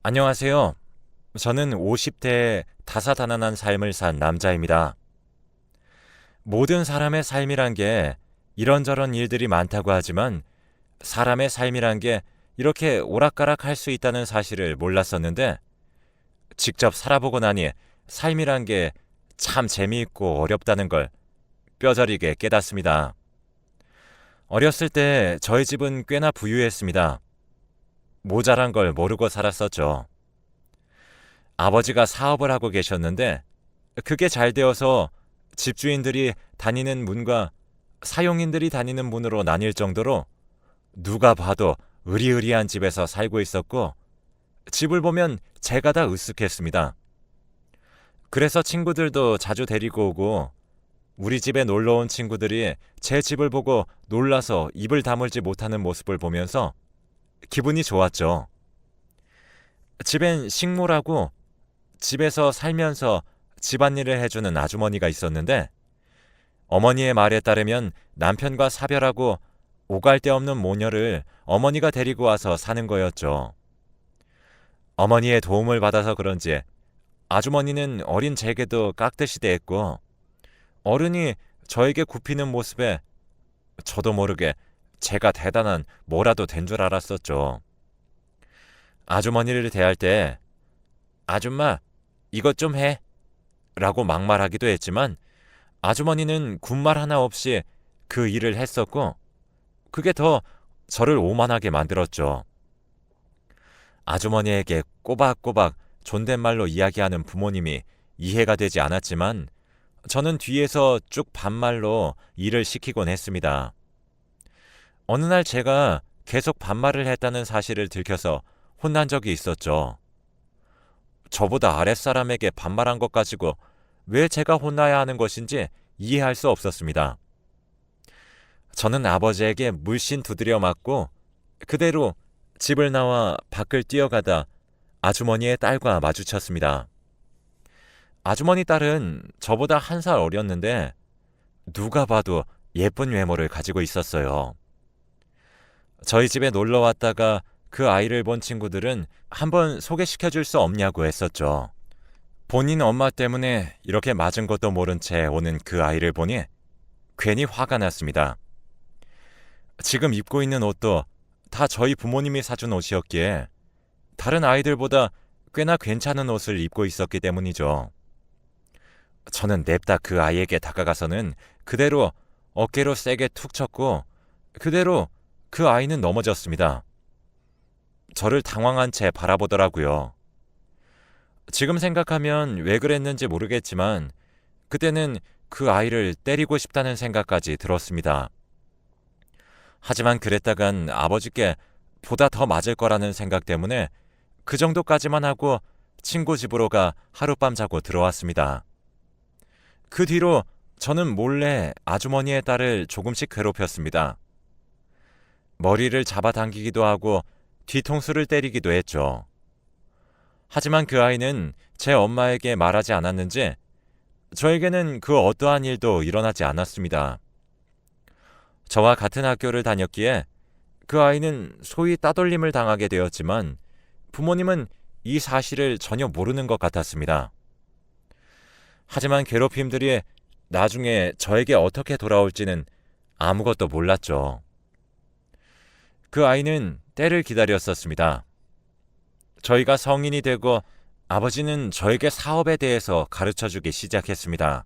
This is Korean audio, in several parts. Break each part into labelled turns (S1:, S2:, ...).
S1: 안녕하세요. 저는 50대에 다사다난한 삶을 산 남자입니다. 모든 사람의 삶이란 게 이런저런 일들이 많다고 하지만 사람의 삶이란 게 이렇게 오락가락 할 수 있다는 사실을 몰랐었는데 직접 살아보고 나니 삶이란 게 참 재미있고 어렵다는 걸 뼈저리게 깨닫습니다. 어렸을 때 저희 집은 꽤나 부유했습니다. 모자란 걸 모르고 살았었죠. 아버지가 사업을 하고 계셨는데 그게 잘 되어서 집주인들이 다니는 문과 사용인들이 다니는 문으로 나뉠 정도로 누가 봐도 으리으리한 집에서 살고 있었고 집을 보면 제가 다 으쓱했습니다. 그래서 친구들도 자주 데리고 오고 우리 집에 놀러 온 친구들이 제 집을 보고 놀라서 입을 다물지 못하는 모습을 보면서 기분이 좋았죠. 집엔 식모라고 집에서 살면서 집안일을 해주는 아주머니가 있었는데 어머니의 말에 따르면 남편과 사별하고 오갈 데 없는 모녀를 어머니가 데리고 와서 사는 거였죠. 어머니의 도움을 받아서 그런지 아주머니는 어린 제게도 깍듯이 대했고 어른이 저에게 굽히는 모습에 저도 모르게 제가 대단한 뭐라도 된 줄 알았었죠. 아주머니를 대할 때 아줌마 이것 좀 해 라고 막말하기도 했지만 아주머니는 군말 하나 없이 그 일을 했었고 그게 더 저를 오만하게 만들었죠. 아주머니에게 꼬박꼬박 존댓말로 이야기하는 부모님이 이해가 되지 않았지만 저는 뒤에서 쭉 반말로 일을 시키곤 했습니다. 어느 날 제가 계속 반말을 했다는 사실을 들켜서 혼난 적이 있었죠. 저보다 아랫사람에게 반말한 것 가지고 왜 제가 혼나야 하는 것인지 이해할 수 없었습니다. 저는 아버지에게 물씬 두드려 맞고 그대로 집을 나와 밖을 뛰어가다 아주머니의 딸과 마주쳤습니다. 아주머니 딸은 저보다 1살 어렸는데 누가 봐도 예쁜 외모를 가지고 있었어요. 저희 집에 놀러 왔다가 그 아이를 본 친구들은 한번 소개시켜 줄 수 없냐고 했었죠. 본인 엄마 때문에 이렇게 맞은 것도 모른 채 오는 그 아이를 보니 괜히 화가 났습니다. 지금 입고 있는 옷도 다 저희 부모님이 사준 옷이었기에 다른 아이들보다 꽤나 괜찮은 옷을 입고 있었기 때문이죠. 저는 냅다 그 아이에게 다가가서는 그대로 어깨로 세게 툭 쳤고 그대로 그 아이는 넘어졌습니다. 저를 당황한 채 바라보더라고요. 지금 생각하면 왜 그랬는지 모르겠지만 그때는 그 아이를 때리고 싶다는 생각까지 들었습니다. 하지만 그랬다간 아버지께 보다 더 맞을 거라는 생각 때문에 그 정도까지만 하고 친구 집으로 가 하룻밤 자고 들어왔습니다. 그 뒤로 저는 몰래 아주머니의 딸을 조금씩 괴롭혔습니다. 머리를 잡아당기기도 하고 뒤통수를 때리기도 했죠. 하지만 그 아이는 제 엄마에게 말하지 않았는지 저에게는 그 어떠한 일도 일어나지 않았습니다. 저와 같은 학교를 다녔기에 그 아이는 소위 따돌림을 당하게 되었지만 부모님은 이 사실을 전혀 모르는 것 같았습니다. 하지만 괴롭힘들이 나중에 저에게 어떻게 돌아올지는 아무것도 몰랐죠. 그 아이는 때를 기다렸었습니다. 저희가 성인이 되고 아버지는 저에게 사업에 대해서 가르쳐주기 시작했습니다.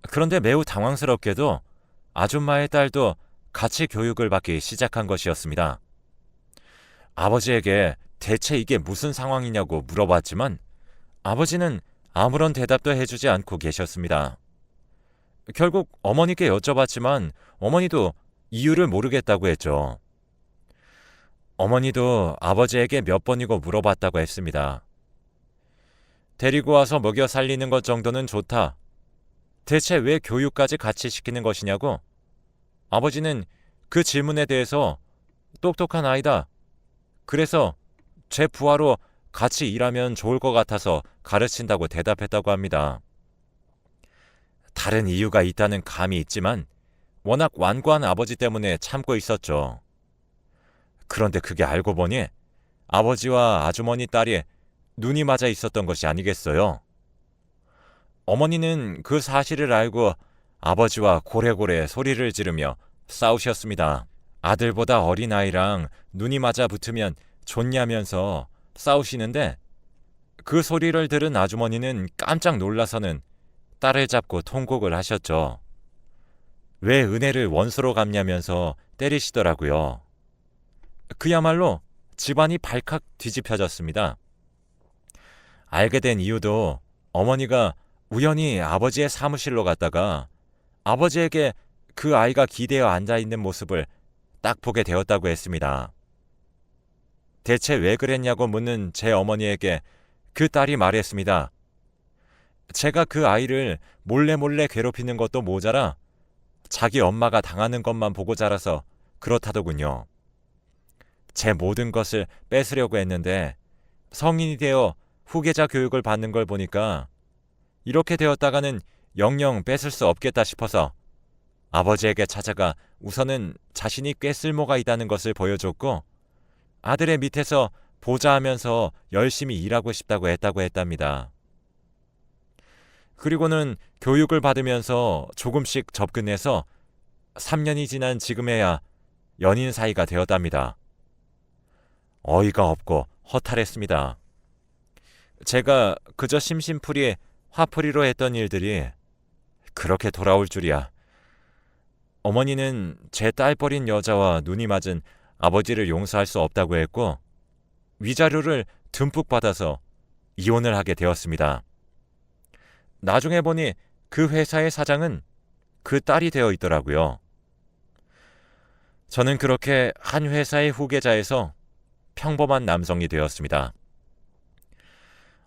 S1: 그런데 매우 당황스럽게도 아줌마의 딸도 같이 교육을 받기 시작한 것이었습니다. 아버지에게 대체 이게 무슨 상황이냐고 물어봤지만 아버지는 아무런 대답도 해주지 않고 계셨습니다. 결국 어머니께 여쭤봤지만 어머니도 이유를 모르겠다고 했죠. 어머니도 아버지에게 몇 번이고 물어봤다고 했습니다. 데리고 와서 먹여 살리는 것 정도는 좋다. 대체 왜 교육까지 같이 시키는 것이냐고? 아버지는 그 질문에 대해서 똑똑한 아이다. 그래서 제 부하로 같이 일하면 좋을 것 같아서 가르친다고 대답했다고 합니다. 다른 이유가 있다는 감이 있지만 워낙 완고한 아버지 때문에 참고 있었죠. 그런데 그게 알고 보니 아버지와 아주머니 딸이 눈이 맞아 있었던 것이 아니겠어요? 어머니는 그 사실을 알고 아버지와 고래고래 소리를 지르며 싸우셨습니다. 아들보다 어린 아이랑 눈이 맞아 붙으면 좋냐면서 싸우시는데 그 소리를 들은 아주머니는 깜짝 놀라서는 딸을 잡고 통곡을 하셨죠. 왜 은혜를 원수로 갚냐면서 때리시더라고요. 그야말로 집안이 발칵 뒤집혀졌습니다. 알게 된 이유도 어머니가 우연히 아버지의 사무실로 갔다가 아버지에게 그 아이가 기대어 앉아있는 모습을 딱 보게 되었다고 했습니다. 대체 왜 그랬냐고 묻는 제 어머니에게 그 딸이 말했습니다. 제가 그 아이를 몰래 괴롭히는 것도 모자라 자기 엄마가 당하는 것만 보고 자라서 그렇다더군요. 제 모든 것을 뺏으려고 했는데 성인이 되어 후계자 교육을 받는 걸 보니까 이렇게 되었다가는 영영 뺏을 수 없겠다 싶어서 아버지에게 찾아가 우선은 자신이 꽤 쓸모가 있다는 것을 보여줬고 아들의 밑에서 보좌하면서 열심히 일하고 싶다고 했답니다. 그리고는 교육을 받으면서 조금씩 접근해서 3년이 지난 지금에야 연인 사이가 되었답니다. 어이가 없고 허탈했습니다. 제가 그저 심심풀이 화풀이로 했던 일들이 그렇게 돌아올 줄이야. 어머니는 제 딸버린 여자와 눈이 맞은 아버지를 용서할 수 없다고 했고 위자료를 듬뿍 받아서 이혼을 하게 되었습니다. 나중에 보니 그 회사의 사장은 그 딸이 되어 있더라고요. 저는 그렇게 한 회사의 후계자에서 평범한 남성이 되었습니다.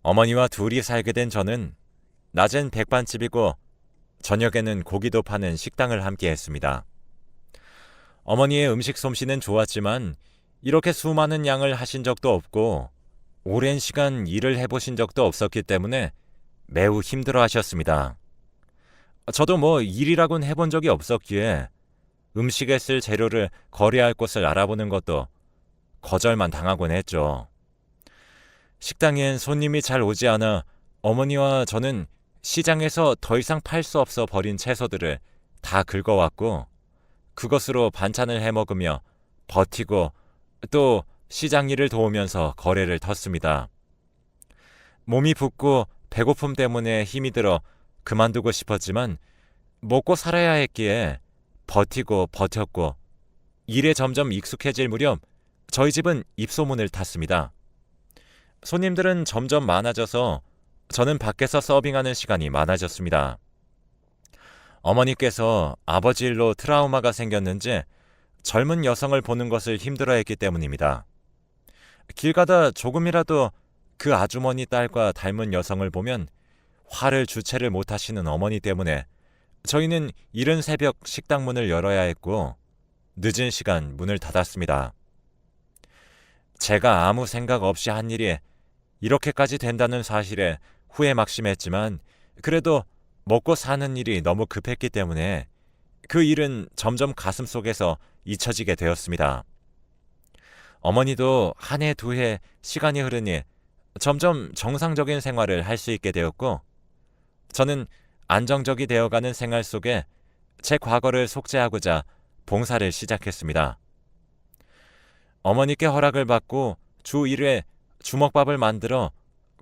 S1: 어머니와 둘이 살게 된 저는 낮엔 백반집이고 저녁에는 고기도 파는 식당을 함께 했습니다. 어머니의 음식 솜씨는 좋았지만 이렇게 수많은 양을 하신 적도 없고 오랜 시간 일을 해보신 적도 없었기 때문에 매우 힘들어 하셨습니다. 저도 일이라곤 해본 적이 없었기에 음식에 쓸 재료를 거래할 곳을 알아보는 것도 거절만 당하곤 했죠. 식당엔 손님이 잘 오지 않아 어머니와 저는 시장에서 더 이상 팔 수 없어 버린 채소들을 다 긁어왔고 그것으로 반찬을 해먹으며 버티고 또 시장 일을 도우면서 거래를 텄습니다. 몸이 붓고 배고픔 때문에 힘이 들어 그만두고 싶었지만 먹고 살아야 했기에 버티고 버텼고 일에 점점 익숙해질 무렵 저희 집은 입소문을 탔습니다. 손님들은 점점 많아져서 저는 밖에서 서빙하는 시간이 많아졌습니다. 어머니께서 아버지 일로 트라우마가 생겼는지 젊은 여성을 보는 것을 힘들어했기 때문입니다. 길 가다 조금이라도 그 아주머니 딸과 닮은 여성을 보면 화를 주체를 못하시는 어머니 때문에 저희는 이른 새벽 식당 문을 열어야 했고 늦은 시간 문을 닫았습니다. 제가 아무 생각 없이 한 일이 이렇게까지 된다는 사실에 후회 막심했지만 그래도 먹고 사는 일이 너무 급했기 때문에 그 일은 점점 가슴속에서 잊혀지게 되었습니다. 어머니도 한 해, 두 해 시간이 흐르니 점점 정상적인 생활을 할 수 있게 되었고 저는 안정적이 되어가는 생활 속에 제 과거를 속죄하고자 봉사를 시작했습니다. 어머니께 허락을 받고 주 1회 주먹밥을 만들어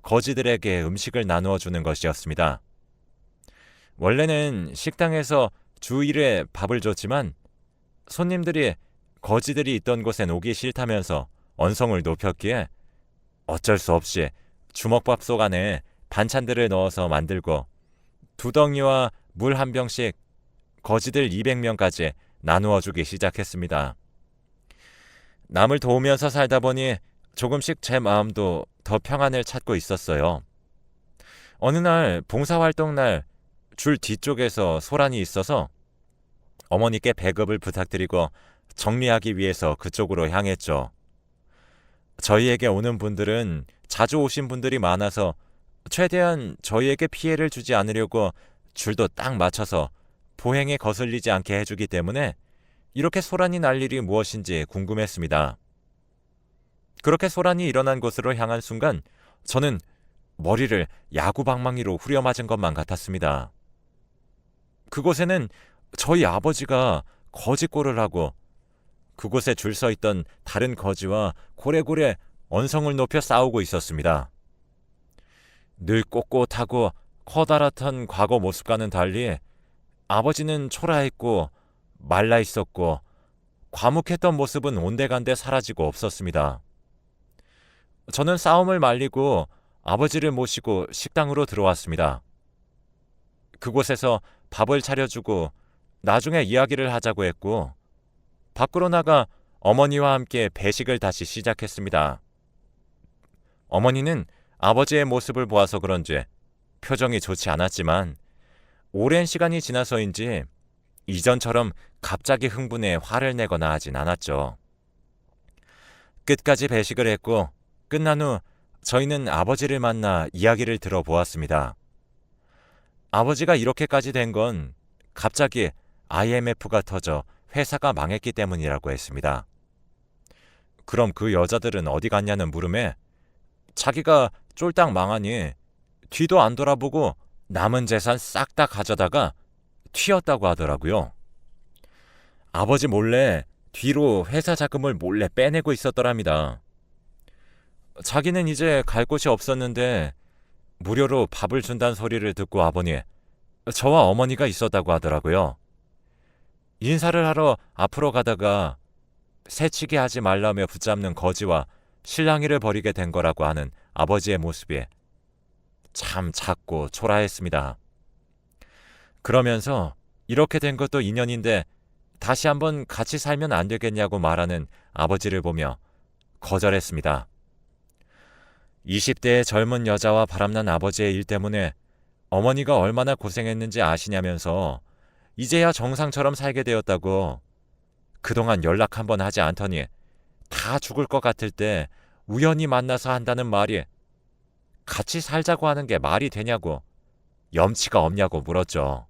S1: 거지들에게 음식을 나누어 주는 것이었습니다. 원래는 식당에서 주 1회 밥을 줬지만 손님들이 거지들이 있던 곳엔 오기 싫다면서 언성을 높였기에 어쩔 수 없이 주먹밥 속 안에 반찬들을 넣어서 만들고 두덩이와 물 한 병씩 거지들 200명까지 나누어 주기 시작했습니다. 남을 도우면서 살다 보니 조금씩 제 마음도 더 평안을 찾고 있었어요. 어느 날 봉사활동 날 줄 뒤쪽에서 소란이 있어서 어머니께 배급을 부탁드리고 정리하기 위해서 그쪽으로 향했죠. 저희에게 오는 분들은 자주 오신 분들이 많아서 최대한 저희에게 피해를 주지 않으려고 줄도 딱 맞춰서 보행에 거슬리지 않게 해주기 때문에 이렇게 소란이 날 일이 무엇인지 궁금했습니다. 그렇게 소란이 일어난 곳으로 향한 순간 저는 머리를 야구방망이로 후려맞은 것만 같았습니다. 그곳에는 저희 아버지가 거지골을 하고 그곳에 줄 서 있던 다른 거지와 고래고래 언성을 높여 싸우고 있었습니다. 늘 꼿꼿하고 커다랗던 과거 모습과는 달리 아버지는 초라했고 말라 있었고 과묵했던 모습은 온데간데 사라지고 없었습니다. 저는 싸움을 말리고 아버지를 모시고 식당으로 들어왔습니다. 그곳에서 밥을 차려주고 나중에 이야기를 하자고 했고 밖으로 나가 어머니와 함께 배식을 다시 시작했습니다. 어머니는 아버지의 모습을 보아서 그런지 표정이 좋지 않았지만 오랜 시간이 지나서인지 이전처럼 갑자기 흥분해 화를 내거나 하진 않았죠. 끝까지 배식을 했고 끝난 후 저희는 아버지를 만나 이야기를 들어보았습니다. 아버지가 이렇게까지 된 건 갑자기 IMF가 터져 회사가 망했기 때문이라고 했습니다. 그럼 그 여자들은 어디 갔냐는 물음에 자기가 쫄딱 망하니 뒤도 안 돌아보고 남은 재산 싹 다 가져다가 튀었다고 하더라고요. 아버지 몰래 뒤로 회사 자금을 몰래 빼내고 있었더랍니다. 자기는 이제 갈 곳이 없었는데 무료로 밥을 준다는 소리를 듣고 아버니, 저와 어머니가 있었다고 하더라고요. 인사를 하러 앞으로 가다가 새치기 하지 말라며 붙잡는 거지와 실랑이를 벌이게 된 거라고 하는 아버지의 모습이 참 작고 초라했습니다. 그러면서 이렇게 된 것도 인연인데 다시 한번 같이 살면 안 되겠냐고 말하는 아버지를 보며 거절했습니다. 20대의 젊은 여자와 바람난 아버지의 일 때문에 어머니가 얼마나 고생했는지 아시냐면서 이제야 정상처럼 살게 되었다고 그동안 연락 한번 하지 않더니 다 죽을 것 같을 때 우연히 만나서 한다는 말이 같이 살자고 하는 게 말이 되냐고 염치가 없냐고 물었죠.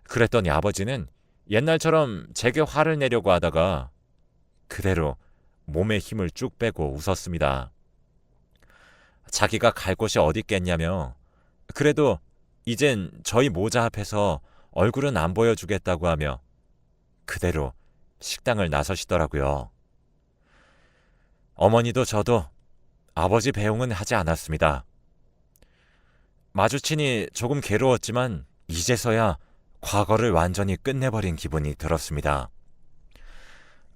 S1: 그랬더니 아버지는 옛날처럼 제게 화를 내려고 하다가 그대로 몸에 힘을 쭉 빼고 웃었습니다. 자기가 갈 곳이 어디 있겠냐며 그래도 이젠 저희 모자 앞에서 얼굴은 안 보여주겠다고 하며 그대로 식당을 나서시더라고요. 어머니도 저도 아버지 배웅은 하지 않았습니다. 마주치니 조금 괴로웠지만 이제서야 과거를 완전히 끝내버린 기분이 들었습니다.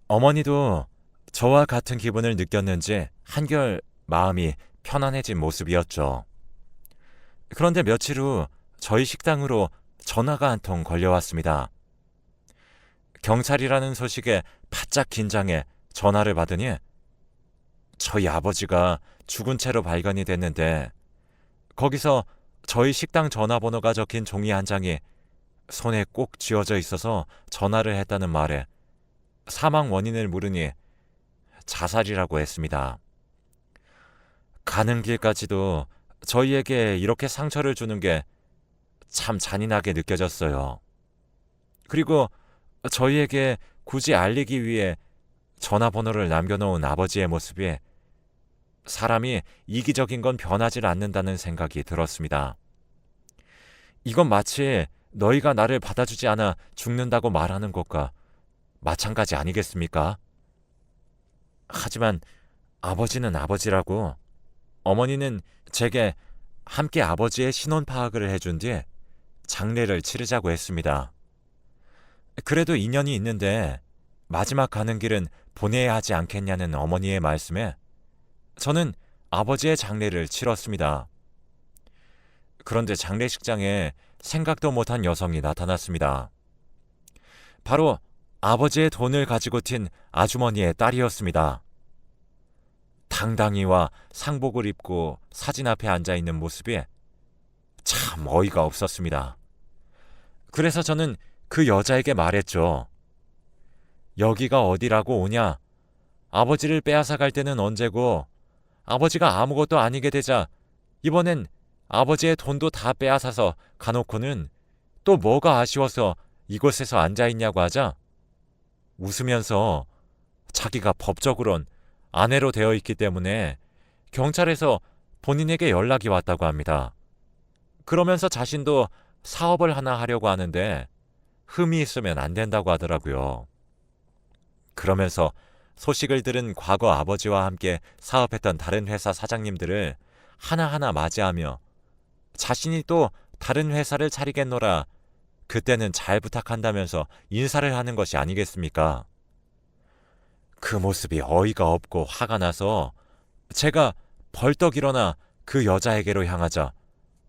S1: 어머니도 저와 같은 기분을 느꼈는지 한결 마음이 편안해진 모습이었죠. 그런데 며칠 후 저희 식당으로 전화가 한 통 걸려왔습니다. 경찰이라는 소식에 바짝 긴장해 전화를 받으니 저희 아버지가 죽은 채로 발견이 됐는데 거기서 저희 식당 전화번호가 적힌 종이 한 장이 손에 꼭 쥐어져 있어서 전화를 했다는 말에 사망 원인을 물으니 자살이라고 했습니다. 가는 길까지도 저희에게 이렇게 상처를 주는 게 참 잔인하게 느껴졌어요. 그리고 저희에게 굳이 알리기 위해 전화번호를 남겨놓은 아버지의 모습이 사람이 이기적인 건 변하지 않는다는 생각이 들었습니다. 이건 마치 너희가 나를 받아주지 않아 죽는다고 말하는 것과 마찬가지 아니겠습니까? 하지만 아버지는 아버지라고 어머니는 제게 함께 아버지의 신원 파악을 해준 뒤 장례를 치르자고 했습니다. 그래도 인연이 있는데 마지막 가는 길은 보내야 하지 않겠냐는 어머니의 말씀에 저는 아버지의 장례를 치렀습니다. 그런데 장례식장에 생각도 못한 여성이 나타났습니다. 바로 아버지의 돈을 가지고 튄 아주머니의 딸이었습니다. 당당히와 상복을 입고 사진 앞에 앉아있는 모습이 참 어이가 없었습니다. 그래서 저는 그 여자에게 말했죠. 여기가 어디라고 오냐? 아버지를 빼앗아 갈 때는 언제고 아버지가 아무것도 아니게 되자 이번엔 아버지의 돈도 다 빼앗아서 가놓고는 또 뭐가 아쉬워서 이곳에서 앉아있냐고 하자 웃으면서 자기가 법적으론 아내로 되어 있기 때문에 경찰에서 본인에게 연락이 왔다고 합니다. 그러면서 자신도 사업을 하나 하려고 하는데 흠이 있으면 안 된다고 하더라고요. 그러면서 소식을 들은 과거 아버지와 함께 사업했던 다른 회사 사장님들을 하나하나 맞이하며 자신이 또 다른 회사를 차리겠노라 그때는 잘 부탁한다면서 인사를 하는 것이 아니겠습니까? 그 모습이 어이가 없고 화가 나서 제가 벌떡 일어나 그 여자에게로 향하자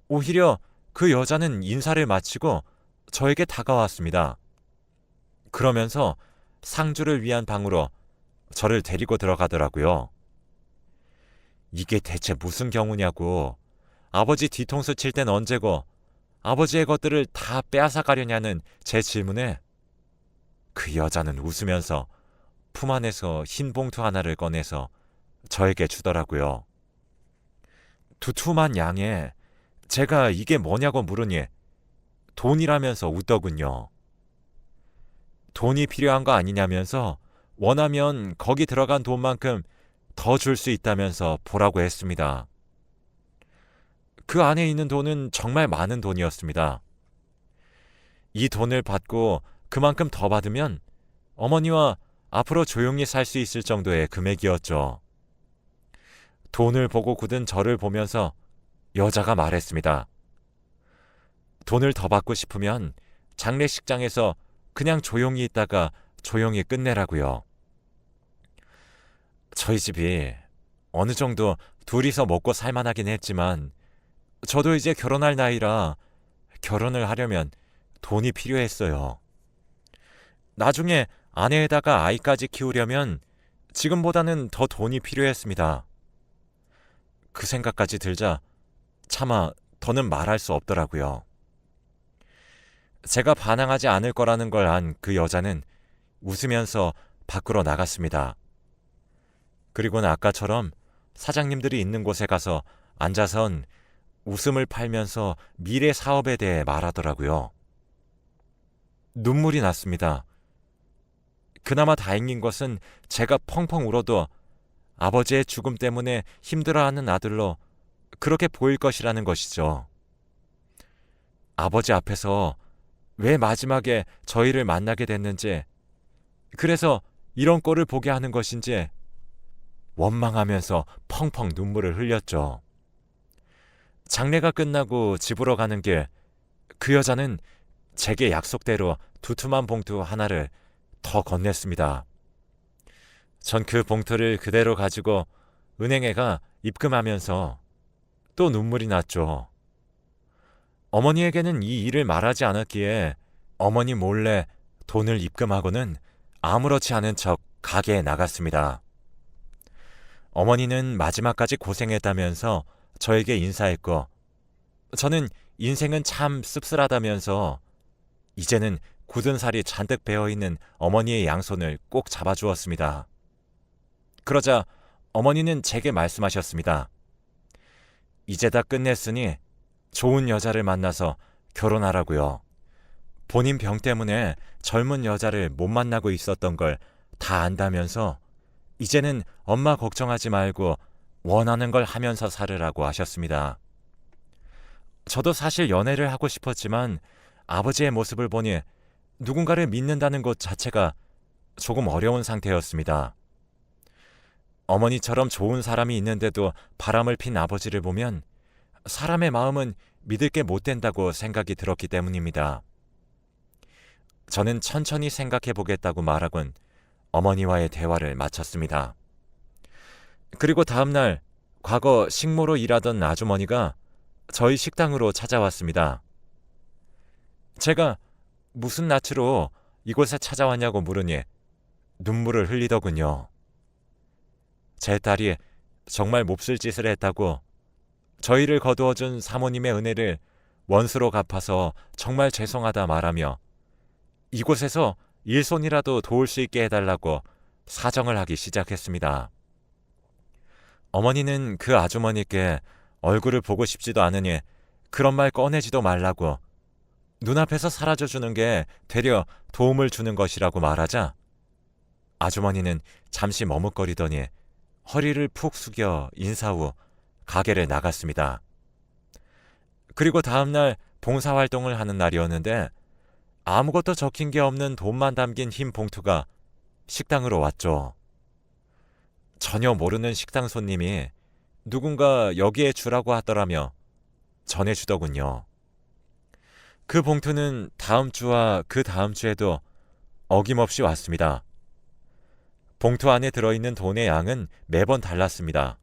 S1: 오히려 그 여자는 인사를 마치고 저에게 다가왔습니다. 그러면서 상주를 위한 방으로 저를 데리고 들어가더라고요. 이게 대체 무슨 경우냐고, 아버지 뒤통수 칠 땐 언제고 아버지의 것들을 다 빼앗아 가려냐는 제 질문에 그 여자는 웃으면서 품 안에서 흰 봉투 하나를 꺼내서 저에게 주더라고요. 두툼한 양에 제가 이게 뭐냐고 물으니 돈이라면서 웃더군요. 돈이 필요한 거 아니냐면서 원하면 거기 들어간 돈만큼 더 줄 수 있다면서 보라고 했습니다. 그 안에 있는 돈은 정말 많은 돈이었습니다. 이 돈을 받고 그만큼 더 받으면 어머니와 앞으로 조용히 살 수 있을 정도의 금액이었죠. 돈을 보고 굳은 저를 보면서 여자가 말했습니다. 돈을 더 받고 싶으면 장례식장에서 그냥 조용히 있다가 조용히 끝내라고요. 저희 집이 어느 정도 둘이서 먹고 살만하긴 했지만 저도 이제 결혼할 나이라 결혼을 하려면 돈이 필요했어요. 나중에 아내에다가 아이까지 키우려면 지금보다는 더 돈이 필요했습니다. 그 생각까지 들자 차마 더는 말할 수 없더라고요. 제가 반항하지 않을 거라는 걸 안 그 여자는 웃으면서 밖으로 나갔습니다. 그리고는 아까처럼 사장님들이 있는 곳에 가서 앉아선 웃음을 팔면서 미래 사업에 대해 말하더라고요. 눈물이 났습니다. 그나마 다행인 것은 제가 펑펑 울어도 아버지의 죽음 때문에 힘들어하는 아들로 그렇게 보일 것이라는 것이죠. 아버지 앞에서 왜 마지막에 저희를 만나게 됐는지, 그래서 이런 꼴을 보게 하는 것인지 원망하면서 펑펑 눈물을 흘렸죠. 장례가 끝나고 집으로 가는 길, 그 여자는 제게 약속대로 두툼한 봉투 하나를 더 건넸습니다. 전 그 봉투를 그대로 가지고 은행에 가 입금하면서 또 눈물이 났죠. 어머니에게는 이 일을 말하지 않았기에 어머니 몰래 돈을 입금하고는 아무렇지 않은 척 가게에 나갔습니다. 어머니는 마지막까지 고생했다면서 저에게 인사했고 저는 인생은 참 씁쓸하다면서 이제는 굳은 살이 잔뜩 배어있는 어머니의 양손을 꼭 잡아주었습니다. 그러자 어머니는 제게 말씀하셨습니다. 이제 다 끝냈으니 좋은 여자를 만나서 결혼하라고요. 본인 병 때문에 젊은 여자를 못 만나고 있었던 걸 다 안다면서 이제는 엄마 걱정하지 말고 원하는 걸 하면서 살으라고 하셨습니다. 저도 사실 연애를 하고 싶었지만 아버지의 모습을 보니 누군가를 믿는다는 것 자체가 조금 어려운 상태였습니다. 어머니처럼 좋은 사람이 있는데도 바람을 핀 아버지를 보면 사람의 마음은 믿을 게 못 된다고 생각이 들었기 때문입니다. 저는 천천히 생각해 보겠다고 말하곤 어머니와의 대화를 마쳤습니다. 그리고 다음 날 과거 식모로 일하던 아주머니가 저희 식당으로 찾아왔습니다. 제가 무슨 낯으로 이곳에 찾아왔냐고 물으니 눈물을 흘리더군요. 제 딸이 정말 몹쓸 짓을 했다고 저희를 거두어준 사모님의 은혜를 원수로 갚아서 정말 죄송하다 말하며 이곳에서 일손이라도 도울 수 있게 해달라고 사정을 하기 시작했습니다. 어머니는 그 아주머니께 얼굴을 보고 싶지도 않으니 그런 말 꺼내지도 말라고 눈앞에서 사라져주는 게 되려 도움을 주는 것이라고 말하자 아주머니는 잠시 머뭇거리더니 허리를 푹 숙여 인사 후 가게를 나갔습니다. 그리고 다음날 봉사활동을 하는 날이었는데 아무것도 적힌 게 없는 돈만 담긴 흰 봉투가 식당으로 왔죠. 전혀 모르는 식당 손님이 누군가 여기에 주라고 하더라며 전해주더군요. 그 봉투는 다음 주와 그 다음 주에도 어김없이 왔습니다. 봉투 안에 들어있는 돈의 양은 매번 달랐습니다.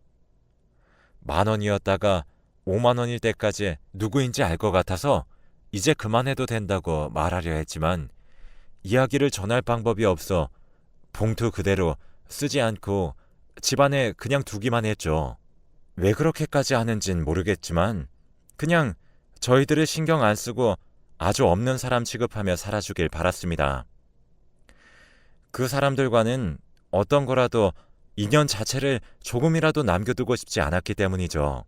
S1: 10,000원이었다가 50,000원일 때까지 누구인지 알 것 같아서 이제 그만해도 된다고 말하려 했지만 이야기를 전할 방법이 없어 봉투 그대로 쓰지 않고 집안에 그냥 두기만 했죠. 왜 그렇게까지 하는진 모르겠지만 그냥 저희들을 신경 안 쓰고 아주 없는 사람 취급하며 살아주길 바랐습니다. 그 사람들과는 어떤 거라도 인연 자체를 조금이라도 남겨두고 싶지 않았기 때문이죠.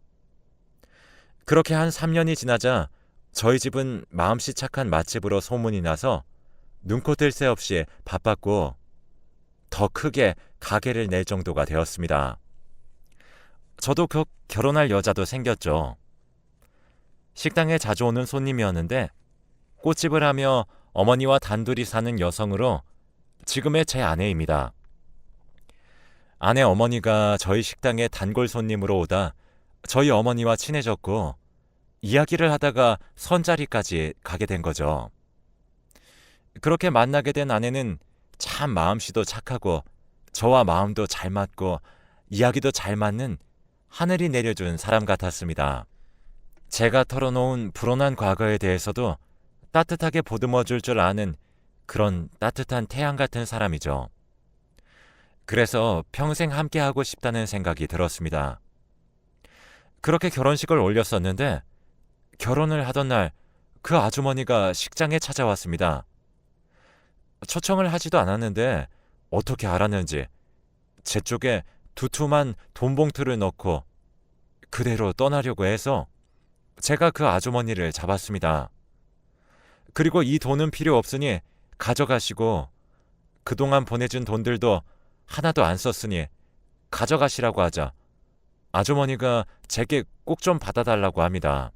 S1: 그렇게 한 3년이 지나자 저희 집은 마음씨 착한 맛집으로 소문이 나서 눈코 뜰 새 없이 바빴고 더 크게 가게를 낼 정도가 되었습니다. 저도 결혼할 여자도 생겼죠. 식당에 자주 오는 손님이었는데 꽃집을 하며 어머니와 단둘이 사는 여성으로 지금의 제 아내입니다. 아내 어머니가 저희 식당에 단골 손님으로 오다 저희 어머니와 친해졌고 이야기를 하다가 선자리까지 가게 된 거죠. 그렇게 만나게 된 아내는 참 마음씨도 착하고 저와 마음도 잘 맞고 이야기도 잘 맞는 하늘이 내려준 사람 같았습니다. 제가 털어놓은 불온한 과거에 대해서도 따뜻하게 보듬어 줄 줄 아는 그런 따뜻한 태양 같은 사람이죠. 그래서 평생 함께하고 싶다는 생각이 들었습니다. 그렇게 결혼식을 올렸었는데 결혼을 하던 날 그 아주머니가 식장에 찾아왔습니다. 초청을 하지도 않았는데 어떻게 알았는지 제 쪽에 두툼한 돈 봉투를 넣고 그대로 떠나려고 해서 제가 그 아주머니를 잡았습니다. 그리고 이 돈은 필요 없으니 가져가시고 그동안 보내준 돈들도 하나도 안 썼으니 가져가시라고 하자 아주머니가 제게 꼭 좀 받아달라고 합니다.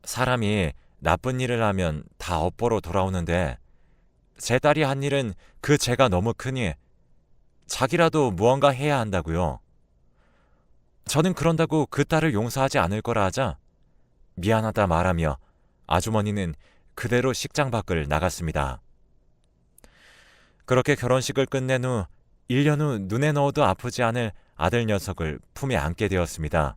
S1: 사람이 나쁜 일을 하면 다 업보로 돌아오는데 제 딸이 한 일은 그 죄가 너무 크니 자기라도 무언가 해야 한다고요. 저는 그런다고 그 딸을 용서하지 않을 거라 하자 미안하다 말하며 아주머니는 그대로 식장 밖을 나갔습니다. 그렇게 결혼식을 끝낸 후 1년 후 눈에 넣어도 아프지 않을 아들 녀석을 품에 안게 되었습니다.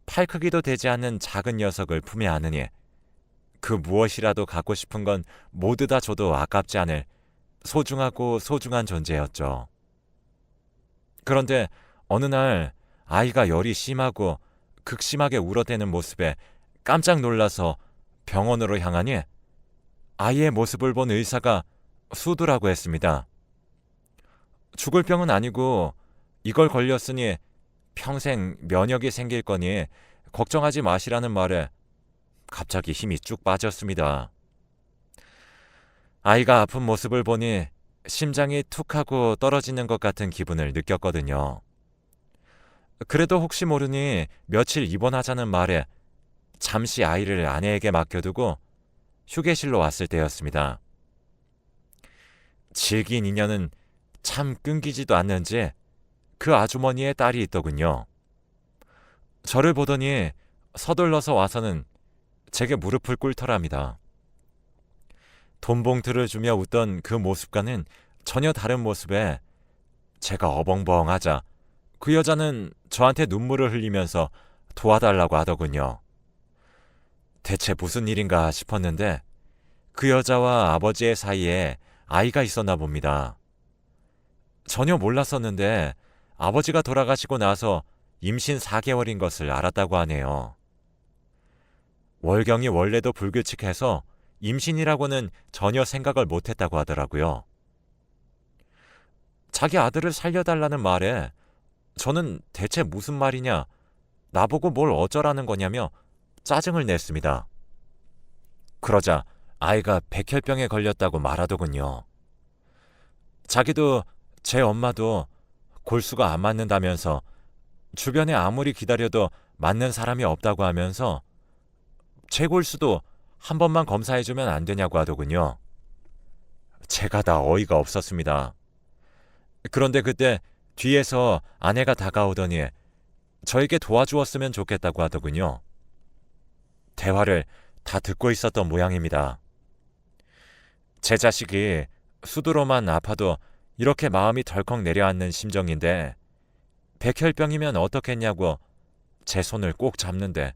S1: 팔 크기도 되지 않는 작은 녀석을 품에 안으니 그 무엇이라도 갖고 싶은 건 모두 다 줘도 아깝지 않을 소중하고 소중한 존재였죠. 그런데 어느 날 아이가 열이 심하고 극심하게 울어대는 모습에 깜짝 놀라서 병원으로 향하니 아이의 모습을 본 의사가 수두라고 했습니다. 죽을 병은 아니고 이걸 걸렸으니 평생 면역이 생길 거니 걱정하지 마시라는 말에 갑자기 힘이 쭉 빠졌습니다. 아이가 아픈 모습을 보니 심장이 툭 하고 떨어지는 것 같은 기분을 느꼈거든요. 그래도 혹시 모르니 며칠 입원하자는 말에 잠시 아이를 아내에게 맡겨두고 휴게실로 왔을 때였습니다. 질긴 인연은 참 끊기지도 않는지 그 아주머니의 딸이 있더군요. 저를 보더니 서둘러서 와서는 제게 무릎을 꿇더랍니다. 돈 봉투를 주며 웃던 그 모습과는 전혀 다른 모습에 제가 어벙벙하자 그 여자는 저한테 눈물을 흘리면서 도와달라고 하더군요. 대체 무슨 일인가 싶었는데 그 여자와 아버지의 사이에 아이가 있었나 봅니다. 전혀 몰랐었는데 아버지가 돌아가시고 나서 임신 4개월인 것을 알았다고 하네요. 월경이 원래도 불규칙해서 임신이라고는 전혀 생각을 못했다고 하더라고요. 자기 아들을 살려달라는 말에 저는 대체 무슨 말이냐, 나보고 뭘 어쩌라는 거냐며 짜증을 냈습니다. 그러자 아이가 백혈병에 걸렸다고 말하더군요. 자기도 제 엄마도 골수가 안 맞는다면서, 주변에 아무리 기다려도 맞는 사람이 없다고 하면서 제 골수도 한 번만 검사해주면 안 되냐고 하더군요. 제가 다 어이가 없었습니다. 그런데 그때 뒤에서 아내가 다가오더니 저에게 도와주었으면 좋겠다고 하더군요. 대화를 다 듣고 있었던 모양입니다. 제 자식이 수두로만 아파도 이렇게 마음이 덜컥 내려앉는 심정인데 백혈병이면 어떻겠냐고 제 손을 꼭 잡는데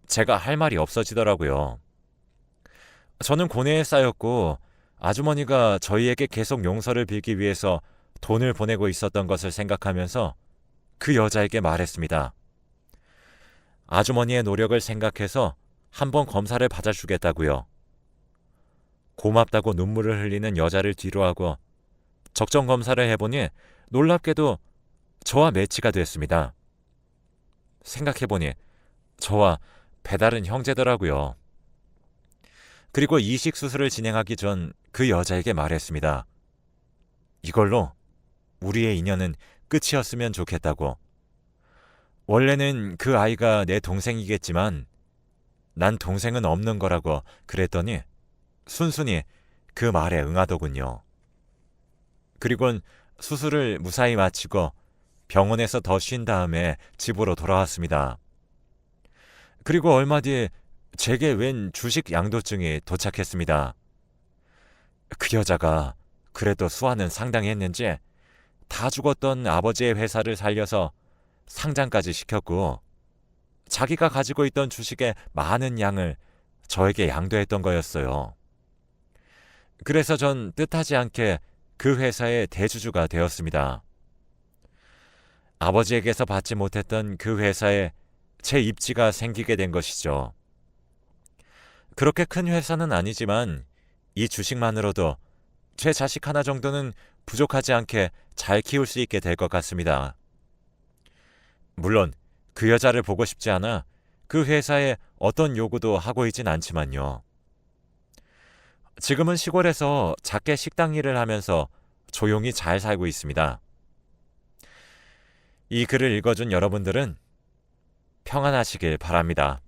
S1: 제가 할 말이 없어지더라고요. 저는 고뇌에 쌓였고 아주머니가 저희에게 계속 용서를 빌기 위해서 돈을 보내고 있었던 것을 생각하면서 그 여자에게 말했습니다. 아주머니의 노력을 생각해서 한번 검사를 받아주겠다고요. 고맙다고 눈물을 흘리는 여자를 뒤로하고 적정 검사를 해보니 놀랍게도 저와 매치가 됐습니다. 생각해보니 저와 배다른 형제더라고요. 그리고 이식 수술을 진행하기 전 그 여자에게 말했습니다. 이걸로 우리의 인연은 끝이었으면 좋겠다고. 원래는 그 아이가 내 동생이겠지만 난 동생은 없는 거라고 그랬더니 순순히 그 말에 응하더군요. 그리곤 수술을 무사히 마치고 병원에서 더 쉰 다음에 집으로 돌아왔습니다. 그리고 얼마 뒤에 제게 웬 주식 양도증이 도착했습니다. 그 여자가 그래도 수완은 상당히 했는지 다 죽었던 아버지의 회사를 살려서 상장까지 시켰고 자기가 가지고 있던 주식의 많은 양을 저에게 양도했던 거였어요. 그래서 전 뜻하지 않게 그 회사의 대주주가 되었습니다. 아버지에게서 받지 못했던 그 회사에 제 입지가 생기게 된 것이죠. 그렇게 큰 회사는 아니지만 이 주식만으로도 제 자식 하나 정도는 부족하지 않게 잘 키울 수 있게 될 것 같습니다. 물론 그 여자를 보고 싶지 않아 그 회사에 어떤 요구도 하고 있진 않지만요. 지금은 시골에서 작게 식당 일을 하면서 조용히 잘 살고 있습니다. 이 글을 읽어준 여러분들은 평안하시길 바랍니다.